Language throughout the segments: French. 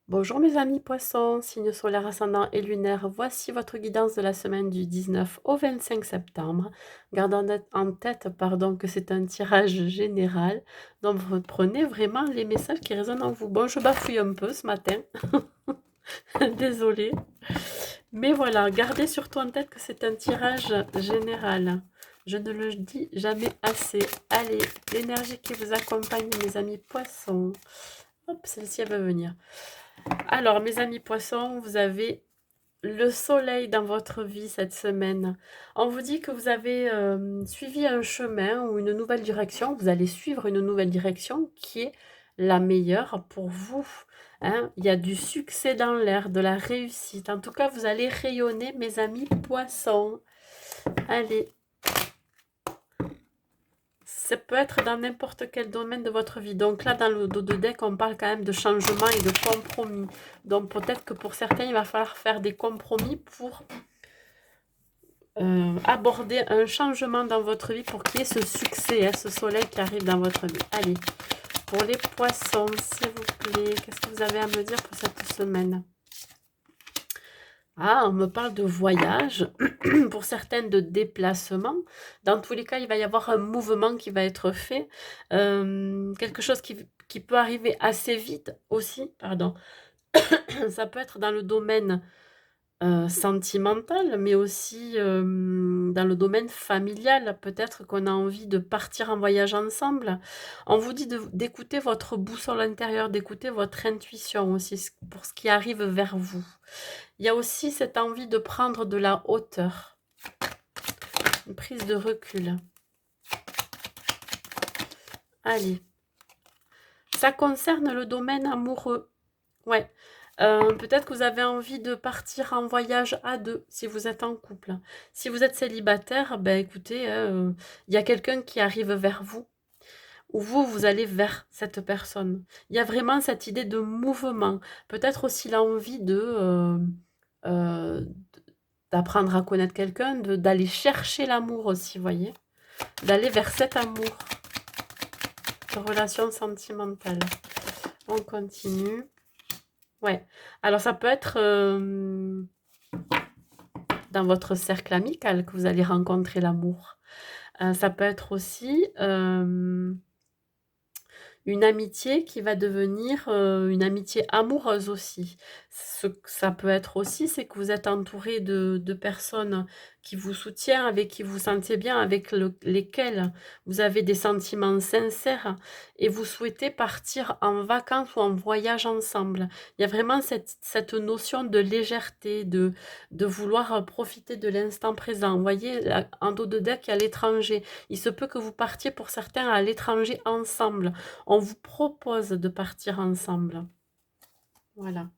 Bonjour mes amis poissons, signe solaire ascendant et lunaire, voici votre guidance de la semaine du 19 au 25 septembre. Gardez en tête que c'est un tirage général, donc vous prenez vraiment les messages qui résonnent en vous. Bon, je bafouille un peu ce matin, désolée. Mais voilà, gardez surtout en tête que c'est un tirage général. Je ne le dis jamais assez. Allez, l'énergie qui vous accompagne mes amis poissons. Hop, celle-ci elle va venir. Alors, mes amis poissons, vous avez le soleil dans votre vie cette semaine. On vous dit que vous avez suivi un chemin ou une nouvelle direction. Vous allez suivre une nouvelle direction qui est la meilleure pour vous. Hein. Il y a du succès dans l'air, de la réussite. En tout cas, vous allez rayonner, mes amis poissons. Allez, ça peut être dans n'importe quel domaine de votre vie. Donc là, dans le dos de deck, on parle quand même de changement et de compromis. Donc peut-être que pour certains, il va falloir faire des compromis pour aborder un changement dans votre vie pour qu'il y ait ce succès, hein, ce soleil qui arrive dans votre vie. Allez, pour les poissons, s'il vous plaît, qu'est-ce que vous avez à me dire pour cette semaine? Ah, on me parle de voyage, pour certaines de déplacement. Dans tous les cas, il va y avoir un mouvement qui va être fait, quelque chose qui peut arriver assez vite aussi, pardon. Ça peut être dans le domaine sentimental, mais aussi dans le domaine familial. Peut-être qu'on a envie de partir en voyage ensemble. On vous dit d'écouter votre boussole intérieure, d'écouter votre intuition aussi pour ce qui arrive vers vous. Il y a aussi cette envie de prendre de la hauteur, une prise de recul. Allez, ça concerne le domaine amoureux. Ouais. Peut-être que vous avez envie de partir en voyage à deux, si vous êtes en couple. Si vous êtes célibataire, ben écoutez, il y a quelqu'un qui arrive vers vous, ou vous, vous allez vers cette personne. Il y a vraiment cette idée de mouvement. Peut-être aussi l'envie euh, d'apprendre à connaître quelqu'un, d'aller chercher l'amour aussi, voyez. D'aller vers cet amour, de relation sentimentale. On continue. Ouais. Alors ça peut être dans votre cercle amical que vous allez rencontrer l'amour. Ça peut être aussi une amitié qui va devenir une amitié amoureuse aussi. Ce que ça peut être aussi, c'est que vous êtes entouré de personnes qui vous soutiennent, avec qui vous vous sentez bien, avec lesquelles vous avez des sentiments sincères et vous souhaitez partir en vacances ou en voyage ensemble. Il y a vraiment cette notion de légèreté, de vouloir profiter de l'instant présent. Vous voyez, en dos de deck, il y a l'étranger. Il se peut que vous partiez pour certains à l'étranger ensemble. On vous propose de partir ensemble. Voilà.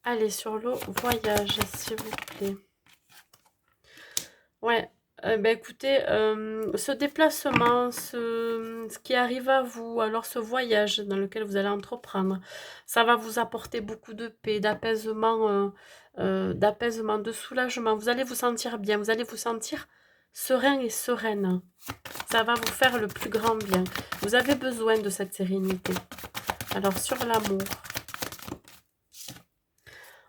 Allez, sur le voyage, s'il vous plaît. Ouais, ben écoutez, ce déplacement, ce qui arrive à vous, alors ce voyage dans lequel vous allez entreprendre, ça va vous apporter beaucoup de paix, d'apaisement, de soulagement. Vous allez vous sentir bien, vous allez vous sentir serein et sereine. Ça va vous faire le plus grand bien. Vous avez besoin de cette sérénité. Alors sur l'amour,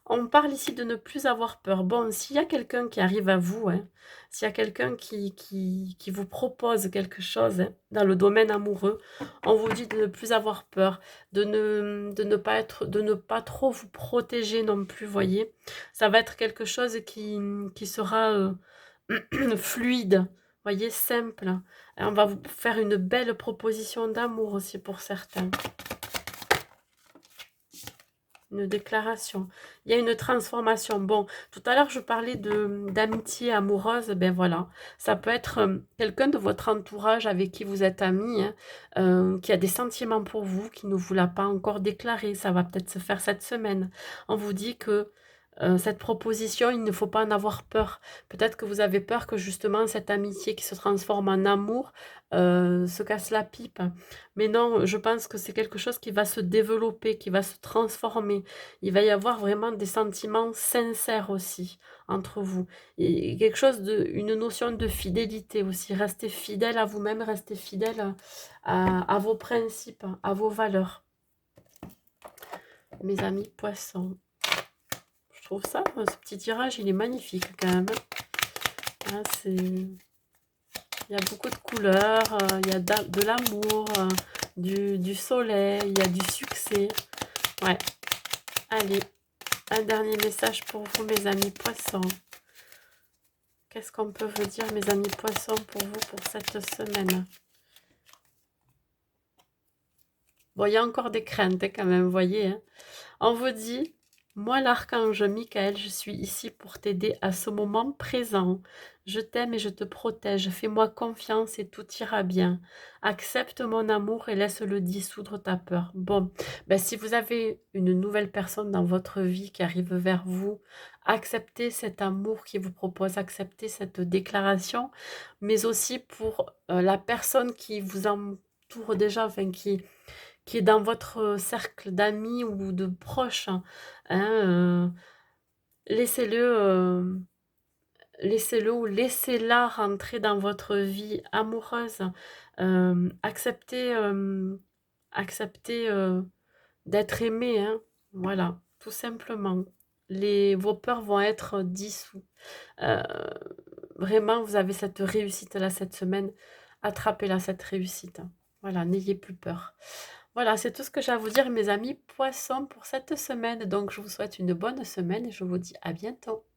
on parle ici de ne plus avoir peur. Bon, s'il y a quelqu'un qui arrive à vous, hein, s'il y a quelqu'un qui vous propose quelque chose hein, dans le domaine amoureux, on vous dit de ne plus avoir peur, de ne pas trop vous protéger non plus, voyez. Ça va être quelque chose qui sera fluide, voyez, simple. Et on va vous faire une belle proposition d'amour aussi pour certains. Une déclaration. Il y a une transformation. Bon, tout à l'heure, je parlais d'amitié amoureuse. Ben voilà, ça peut être quelqu'un de votre entourage avec qui vous êtes amis, hein, qui a des sentiments pour vous, qui ne vous l'a pas encore déclaré. Ça va peut-être se faire cette semaine. On vous dit que cette proposition, il ne faut pas en avoir peur. Peut-être que vous avez peur que justement cette amitié qui se transforme en amour se casse la pipe. Mais non, je pense que c'est quelque chose qui va se développer, qui va se transformer. Il va y avoir vraiment des sentiments sincères aussi entre vous. Et quelque chose une notion de fidélité aussi. Restez fidèle à vous-même, restez fidèle à vos principes, à vos valeurs. Mes amis poissons. Je trouve ça, ce petit tirage, il est magnifique quand même. Hein, il y a beaucoup de couleurs, il y a de l'amour, du soleil, il y a du succès. Ouais, allez, un dernier message pour vous, mes amis poissons. Qu'est-ce qu'on peut vous dire, mes amis poissons, pour vous, pour cette semaine? Bon, il y a encore des craintes quand même, vous voyez. Hein. On vous dit, moi l'archange Michael, je suis ici pour t'aider à ce moment présent. Je t'aime et je te protège. Fais-moi confiance et tout ira bien. Accepte mon amour et laisse-le dissoudre ta peur. Bon, ben, si vous avez une nouvelle personne dans votre vie qui arrive vers vous, acceptez cet amour qui vous propose, acceptez cette déclaration, mais aussi pour la personne qui vous entoure déjà, enfin qui est dans votre cercle d'amis ou de proches, hein, laissez-le laissez-le ou laissez-la rentrer dans votre vie amoureuse. Acceptez, acceptez d'être aimé, hein, voilà, tout simplement. Vos peurs vont être dissous. Euh, Vraiment, vous avez cette réussite-là cette semaine. Attrapez-la, cette réussite. Voilà, n'ayez plus peur. Voilà, c'est tout ce que j'ai à vous dire, mes amis poissons, pour cette semaine. Donc, je vous souhaite une bonne semaine et je vous dis à bientôt.